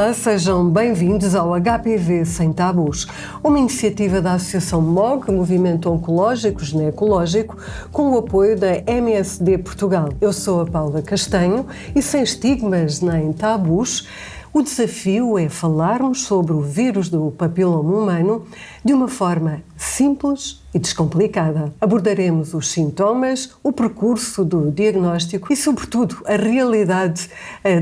Olá, sejam bem-vindos ao HPV Sem Tabus, uma iniciativa da Associação MOG, Movimento Oncológico Ginecológico, com o apoio da MSD Portugal. Eu sou a Paula Castanho e, sem estigmas nem tabus, o desafio é falarmos sobre o vírus do papiloma humano de uma forma simples e descomplicada. Abordaremos os sintomas, o percurso do diagnóstico e, sobretudo, a realidade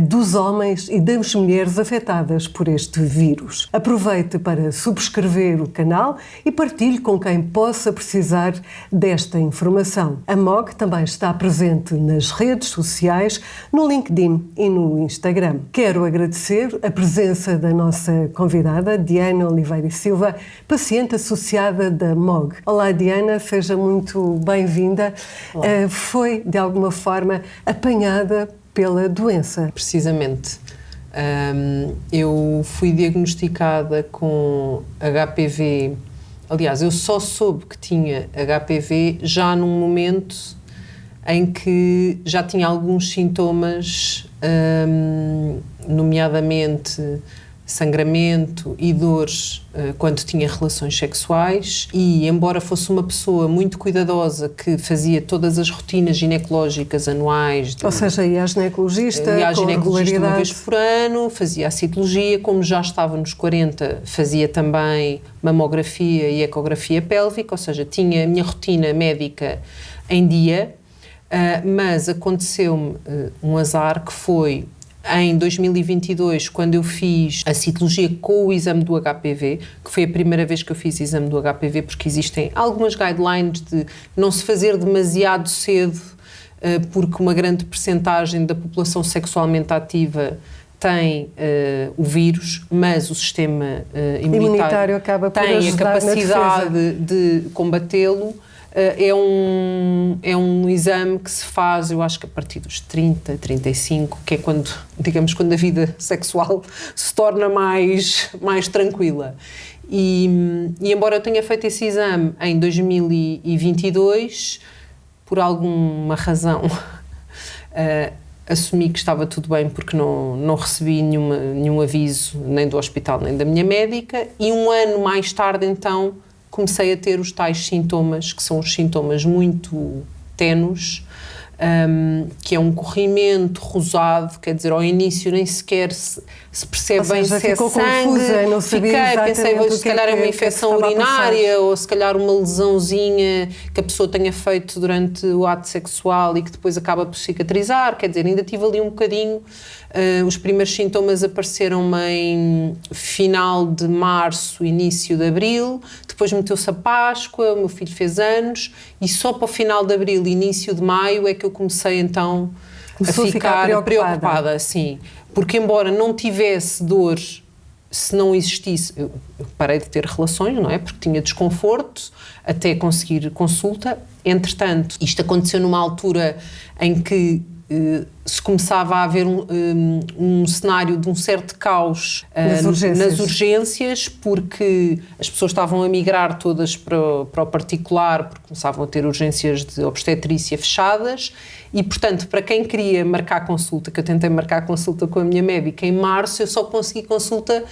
dos homens e das mulheres afetadas por este vírus. Aproveite para subscrever o canal e partilhe com quem possa precisar desta informação. A MOG também está presente nas redes sociais, no LinkedIn e no Instagram. Quero agradecer a presença da nossa convidada, Diana Oliveira e Silva, paciente associada da MOG. Olá, Diana, seja muito bem-vinda. Foi, de alguma forma, apanhada pela doença? Precisamente. Eu fui diagnosticada com HPV. Aliás, eu só soube que tinha HPV já num momento em que já tinha alguns sintomas, nomeadamente sangramento e dores quando tinha relações sexuais, e embora fosse uma pessoa muito cuidadosa que fazia todas as rotinas ginecológicas anuais, ou seja, ia à ginecologista uma vez por ano, fazia a citologia, como já estava nos 40, fazia também mamografia e ecografia pélvica, ou seja, tinha a minha rotina médica em dia, mas aconteceu-me um azar que foi em 2022, quando eu fiz a citologia com o exame do HPV, que foi a primeira vez que eu fiz exame do HPV, porque existem algumas guidelines de não se fazer demasiado cedo, porque uma grande percentagem da população sexualmente ativa tem o vírus, mas o sistema imunitário acaba por tem a ajudar capacidade de combatê-lo. É um exame que se faz, eu acho que a partir dos 30, 35, que é quando, digamos, quando a vida sexual se torna mais tranquila. E embora eu tenha feito esse exame em 2022, por alguma razão, assumi que estava tudo bem porque não recebi nenhum aviso nem do hospital nem da minha médica, e um ano mais tarde, então, comecei a ter os tais sintomas, que são os sintomas muito ténues, que é um corrimento rosado, quer dizer, ao início nem sequer se percebe bem se é sangue. Não sabia pensei, se calhar é uma infecção urinária, ou se calhar uma lesãozinha que a pessoa tenha feito durante o ato sexual e que depois acaba por cicatrizar, quer dizer, ainda tive ali um bocadinho. Os primeiros sintomas apareceram em final de março, início de abril, depois meteu-se a Páscoa, o meu filho fez anos, e só para o final de abril, início de maio, é que eu comecei então a ficar preocupada, sim, porque embora não tivesse dor, se não existisse, eu parei de ter relações, não é? Porque tinha desconforto até conseguir consulta. Entretanto, isto aconteceu numa altura em que se começava a haver um cenário de um certo caos nas urgências, porque as pessoas estavam a migrar todas para o particular, porque começavam a ter urgências de obstetrícia fechadas, e portanto, para quem queria marcar consulta, que eu tentei marcar consulta com a minha médica em março, eu só consegui consulta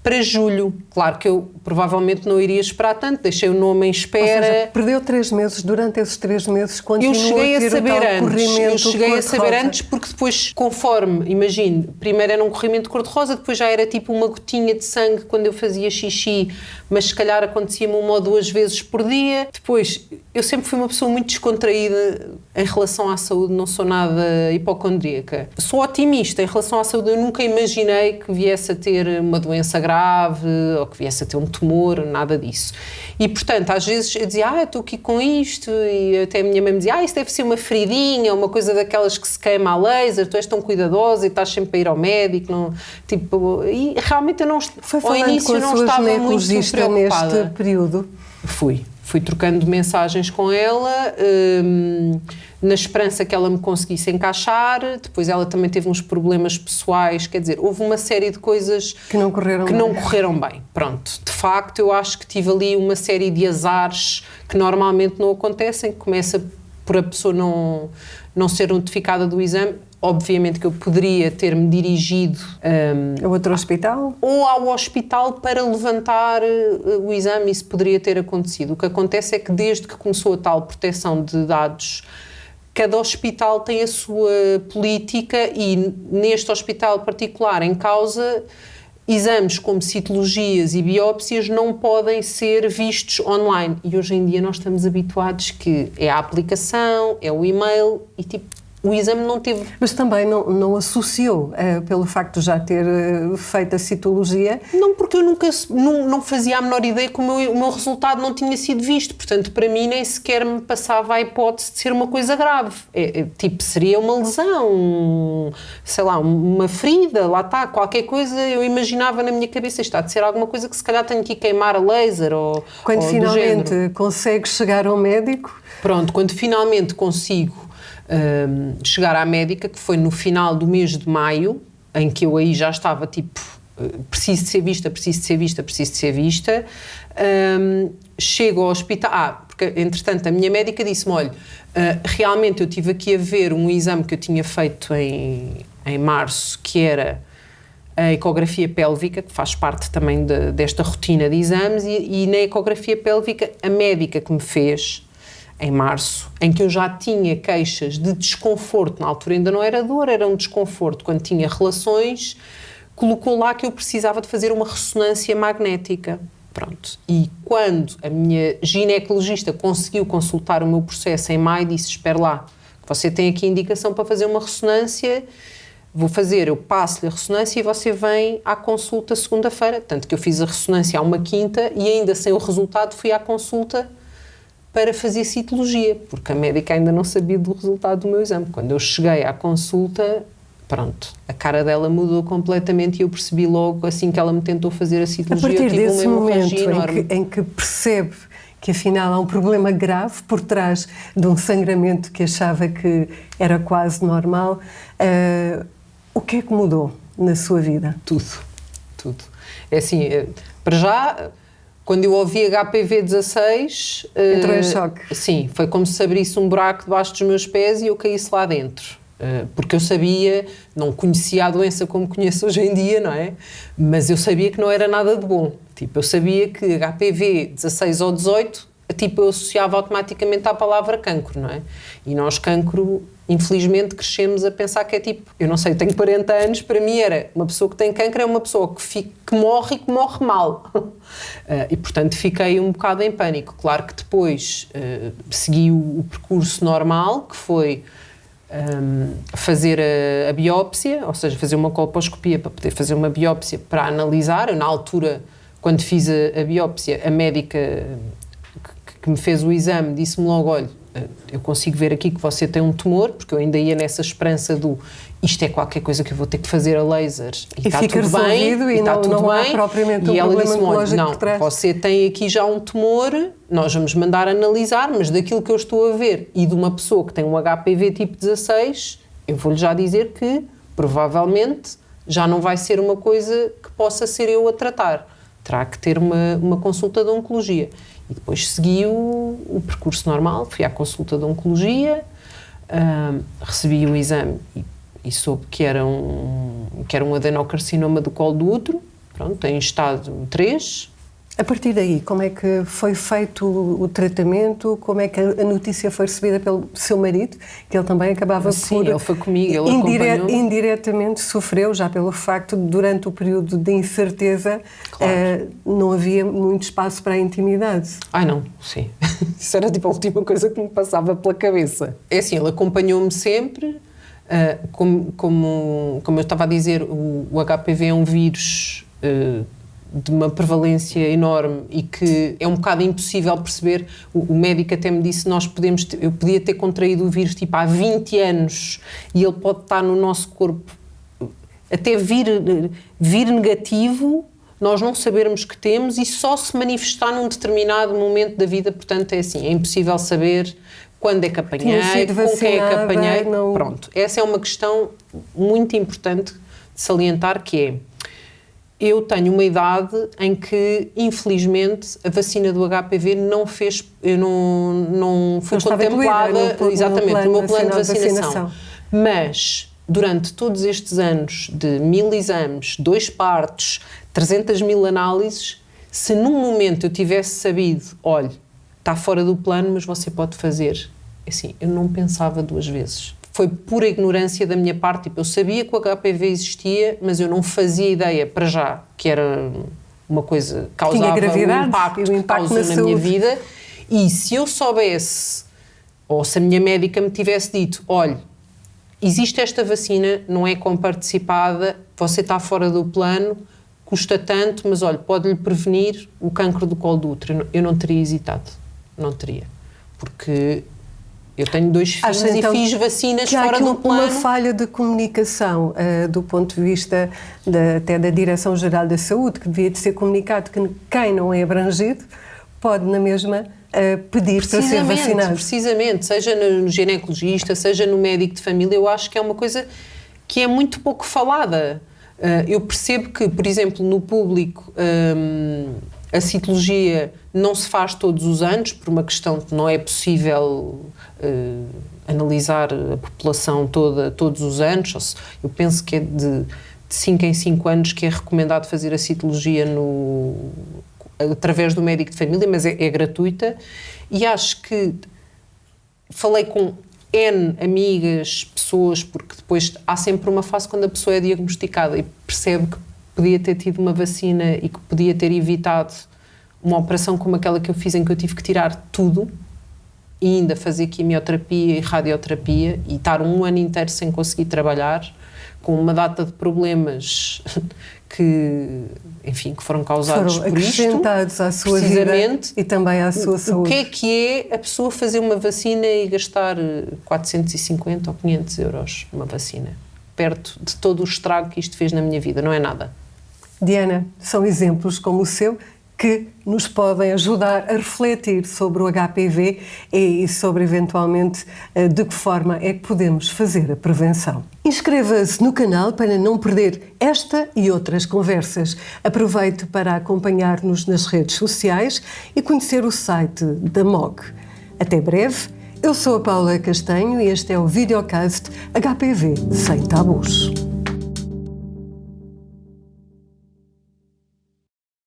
para julho. Claro que eu provavelmente não iria esperar tanto, deixei o nome em espera. Ou seja, perdeu 3 meses, durante esses 3 meses continuou a ter o tal corrimento. Eu cheguei a saber antes, porque depois, conforme, imagino, primeiro era um corrimento cor-de-rosa, depois já era tipo uma gotinha de sangue quando eu fazia xixi, mas se calhar acontecia-me 1 ou 2 vezes por dia. Depois, eu sempre fui uma pessoa muito descontraída em relação à saúde, não sou nada hipocondríaca. Sou otimista em relação à saúde, eu nunca imaginei que viesse a ter uma doença grave ou que viesse a ter um tumor, nada disso. E, portanto, às vezes eu dizia, estou aqui com isto, e até a minha mãe me dizia, isso deve ser uma feridinha, uma coisa daquelas que se queima a laser, tu és tão cuidadosa e estás sempre a ir ao médico, não, tipo, e realmente eu não, ao início não estava muito preocupada. Neste período? Fui trocando mensagens com ela, na esperança que ela me conseguisse encaixar. Depois ela também teve uns problemas pessoais, quer dizer, houve uma série de coisas que não correram bem. Pronto, de facto eu acho que tive ali uma série de azares que normalmente não acontecem, que começa por a pessoa não ser notificada do exame. obviamente que eu poderia ter-me dirigido a outro hospital? Ou ao hospital para levantar o exame, isso poderia ter acontecido. O que acontece é que desde que começou a tal proteção de dados, cada hospital tem a sua política e neste hospital particular em causa, exames como citologias e biópsias não podem ser vistos online. E hoje em dia nós estamos habituados que é a aplicação, é o e-mail e tipo, o exame não teve... Mas também não associou, pelo facto de já ter feito a citologia? Não, porque eu nunca não fazia a menor ideia que o meu resultado não tinha sido visto. Portanto, para mim nem sequer me passava a hipótese de ser uma coisa grave. Tipo, seria uma lesão, sei lá, uma ferida, lá está, qualquer coisa. Eu imaginava na minha cabeça, está de ser alguma coisa que se calhar tenho que ir queimar a laser ou quando ou finalmente consegues chegar ao médico? Pronto, quando finalmente consigo chegar à médica, que foi no final do mês de maio, em que eu aí já estava tipo, preciso de ser vista, preciso de ser vista, preciso de ser vista, chego ao hospital, porque entretanto a minha médica disse-me, olha, realmente eu tive aqui a ver um exame que eu tinha feito em março, que era a ecografia pélvica, que faz parte também desta rotina de exames, e na ecografia pélvica a médica que me fez em março, em que eu já tinha queixas de desconforto, na altura ainda não era dor, era um desconforto quando tinha relações, colocou lá que eu precisava de fazer uma ressonância magnética. Pronto. E quando a minha ginecologista conseguiu consultar o meu processo em maio, disse, espera lá, você tem aqui indicação para fazer uma ressonância, vou fazer, eu passo-lhe a ressonância e você vem à consulta segunda-feira. Tanto que eu fiz a ressonância à uma quinta e ainda sem o resultado fui à consulta para fazer citologia, porque a médica ainda não sabia do resultado do meu exame. Quando eu cheguei à consulta, pronto, a cara dela mudou completamente e eu percebi logo, assim que ela me tentou fazer a citologia, a partir eu tive desse uma momento hemorragia enorme. em que percebe que afinal há um problema grave por trás de um sangramento que achava que era quase normal, o que é que mudou na sua vida? Tudo. É assim, para já... Quando eu ouvi HPV 16... entrou em choque. Sim, foi como se abrisse um buraco debaixo dos meus pés e eu caísse lá dentro. Porque eu sabia, não conhecia a doença como conheço hoje em dia, não é? Mas eu sabia que não era nada de bom. Tipo, eu sabia que HPV 16 ou 18, tipo, eu associava automaticamente à palavra cancro, não é? E nós, cancro, infelizmente, crescemos a pensar que é tipo... Eu não sei, eu tenho 40 anos, para mim era... Uma pessoa que tem cancro é uma pessoa que morre e que morre mal. E, portanto, fiquei um bocado em pânico. Claro que depois segui o percurso normal, que foi fazer a biópsia, ou seja, fazer uma colposcopia para poder fazer uma biópsia para analisar. Eu, na altura, quando fiz a biópsia, a médica que me fez o exame disse-me logo, olha, eu consigo ver aqui que você tem um tumor, porque eu ainda ia nessa esperança do isto é qualquer coisa que eu vou ter que fazer a laser e está tudo bem, e está tudo não há bem. Propriamente um e ela problema disse-me, olha, oncológico por trás. você tem aqui já um tumor, nós vamos mandar analisar, mas daquilo que eu estou a ver e de uma pessoa que tem um HPV tipo 16, eu vou-lhe já dizer que provavelmente já não vai ser uma coisa que possa ser eu a tratar. Terá que ter uma consulta de oncologia. E depois segui o percurso normal, fui à consulta de oncologia, recebi o exame e soube que era um adenocarcinoma do colo do útero, pronto, em estado 3. A partir daí, como é que foi feito o tratamento? Como é que a notícia foi recebida pelo seu marido? Que ele também acabava Sim, ele foi comigo, ele acompanhou-me. Indiretamente sofreu, já pelo facto de, durante o período de incerteza, Claro. não havia muito espaço para a intimidade. Ai não, sim. Isso era tipo a última coisa que me passava pela cabeça. É assim, ele acompanhou-me sempre. Como eu estava a dizer, o HPV é um vírus de uma prevalência enorme e que é um bocado impossível perceber. O médico até me disse, eu podia ter contraído o vírus tipo há 20 anos e ele pode estar no nosso corpo até vir negativo, nós não sabermos que temos e só se manifestar num determinado momento da vida. Portanto, é assim, é impossível saber quando é que apanhei, com quem é que apanhei. Não... Pronto, essa é uma questão muito importante de salientar, que é, eu tenho uma idade em que, infelizmente, a vacina do HPV não fui contemplada, exatamente, no meu plano de vacinação. Mas durante todos estes anos de 1000 exames, 2 partos, 300.000 análises, se num momento eu tivesse sabido, olha, está fora do plano, mas você pode fazer. Assim, eu não pensava 2 vezes. Foi pura ignorância da minha parte. Tipo, eu sabia que o HPV existia, mas eu não fazia ideia, para já, que era uma coisa que causava o impacto na minha vida. E se eu soubesse, ou se a minha médica me tivesse dito, olha, existe esta vacina, não é comparticipada, você está fora do plano, custa tanto, mas olha, pode-lhe prevenir o cancro do colo do útero. Eu não teria hesitado. Não teria. Porque eu tenho 2 filhos então, e fiz vacinas fora do plano. Uma falha de comunicação do ponto de vista até da Direção-Geral da Saúde, que devia de ser comunicado que quem não é abrangido pode na mesma pedir para ser vacinado. Precisamente, seja no ginecologista, seja no médico de família, eu acho que é uma coisa que é muito pouco falada. Eu percebo que, por exemplo, no público a citologia não se faz todos os anos, por uma questão de não é possível analisar a população toda todos os anos. Eu penso que é de 5 em 5 anos que é recomendado fazer a citologia através do médico de família, mas é gratuita. E acho que falei com N amigas, pessoas, porque depois há sempre uma fase quando a pessoa é diagnosticada e percebe que podia ter tido uma vacina e que podia ter evitado uma operação como aquela que eu fiz, em que eu tive que tirar tudo e ainda fazer quimioterapia e radioterapia e estar 1 ano inteiro sem conseguir trabalhar, com uma data de problemas que, enfim, que foram causados por isto. Acrescentados à sua vida e também à sua saúde. O que é a pessoa fazer uma vacina e gastar 450 ou 500 euros numa vacina? Perto de todo o estrago que isto fez na minha vida, não é nada. Diana, são exemplos como o seu que nos podem ajudar a refletir sobre o HPV e sobre, eventualmente, de que forma é que podemos fazer a prevenção. Inscreva-se no canal para não perder esta e outras conversas. Aproveite para acompanhar-nos nas redes sociais e conhecer o site da MOG. Até breve. Eu sou a Paula Castanho e este é o videocast HPV Sem Tabus.